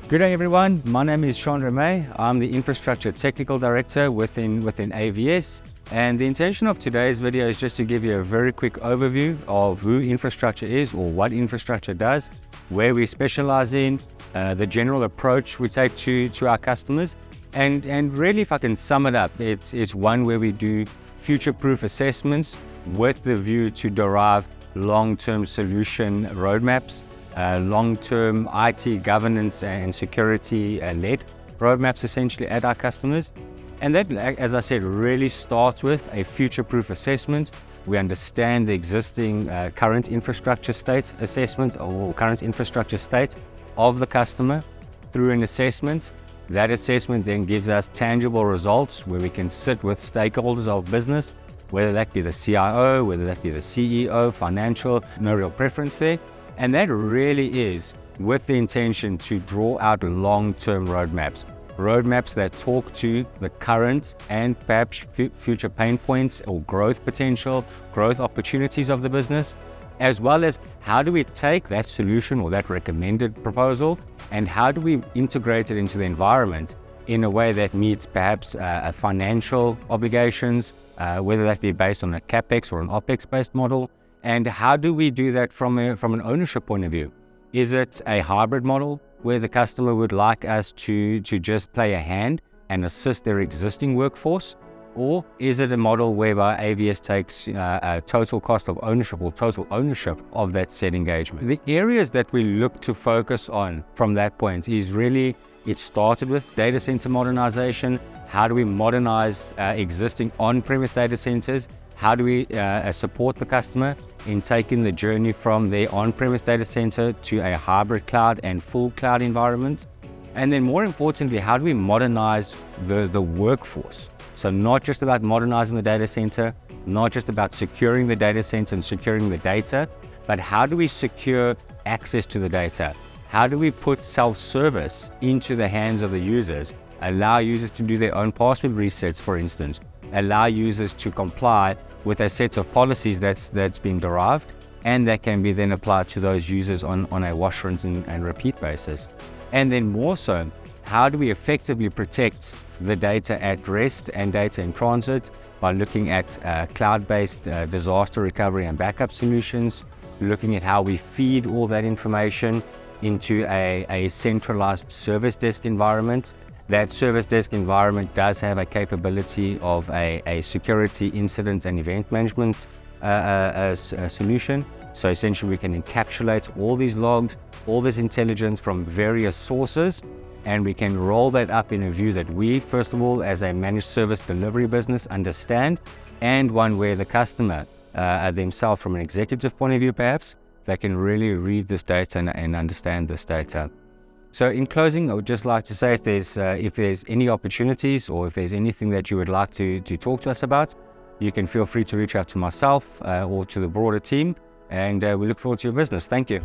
Good day everyone, my name is Sean Remay. I'm the Infrastructure Technical Director within AVeS, and the intention of today's video is just to give you a very quick overview of who infrastructure is or what infrastructure does, where we specialize in, the general approach we take to our customers, and really, if I can sum it up, it's one where we do future-proof assessments with the view to derive long-term solution roadmaps, long-term IT governance and security-led roadmaps essentially at our customers. And that, as I said, really starts with a future-proof assessment. We understand the existing current infrastructure state assessment or current infrastructure state of the customer through an assessment. That assessment then gives us tangible results where we can sit with stakeholders of business, whether that be the CIO, whether that be the CEO, financial, no real preference there. And that really is with the intention to draw out long-term roadmaps that talk to the current and perhaps future pain points or growth potential, growth opportunities of the business, as well as how do we take that solution or that recommended proposal and how do we integrate it into the environment in a way that meets perhaps financial obligations, whether that be based on a CapEx or an OpEx-based model. And how do we do that from an ownership point of view? Is it a hybrid model where the customer would like us to just play a hand and assist their existing workforce? Or is it a model whereby AVeS takes a total cost of ownership or total ownership of that said engagement? The areas that we look to focus on from that point is really, it started with data center modernization. How do we modernize existing on-premise data centers? How do we support the customer in taking the journey from their on-premise data center to a hybrid cloud and full cloud environment? And then more importantly, how do we modernize the workforce? So not just about modernizing the data center, not just about securing the data center and securing the data, but how do we secure access to the data? How do we put self-service into the hands of the users, allow users to do their own password resets, for instance, allow users to comply with a set of policies that's been derived and that can be then applied to those users on a wash, rinse and repeat basis. And then more so, how do we effectively protect the data at rest and data in transit by looking at cloud-based disaster recovery and backup solutions, looking at how we feed all that information into a centralized service desk environment. That service desk environment does have a capability of a security incident and event management solution. So essentially we can encapsulate all these logs, all this intelligence from various sources, and we can roll that up in a view that we, first of all, as a managed service delivery business, understand, and one where the customer themselves, from an executive point of view perhaps, they can really read this data and understand this data. So in closing, I would just like to say if there's any opportunities or if there's anything that you would like to talk to us about, you can feel free to reach out to myself or to the broader team, and we look forward to your business. Thank you.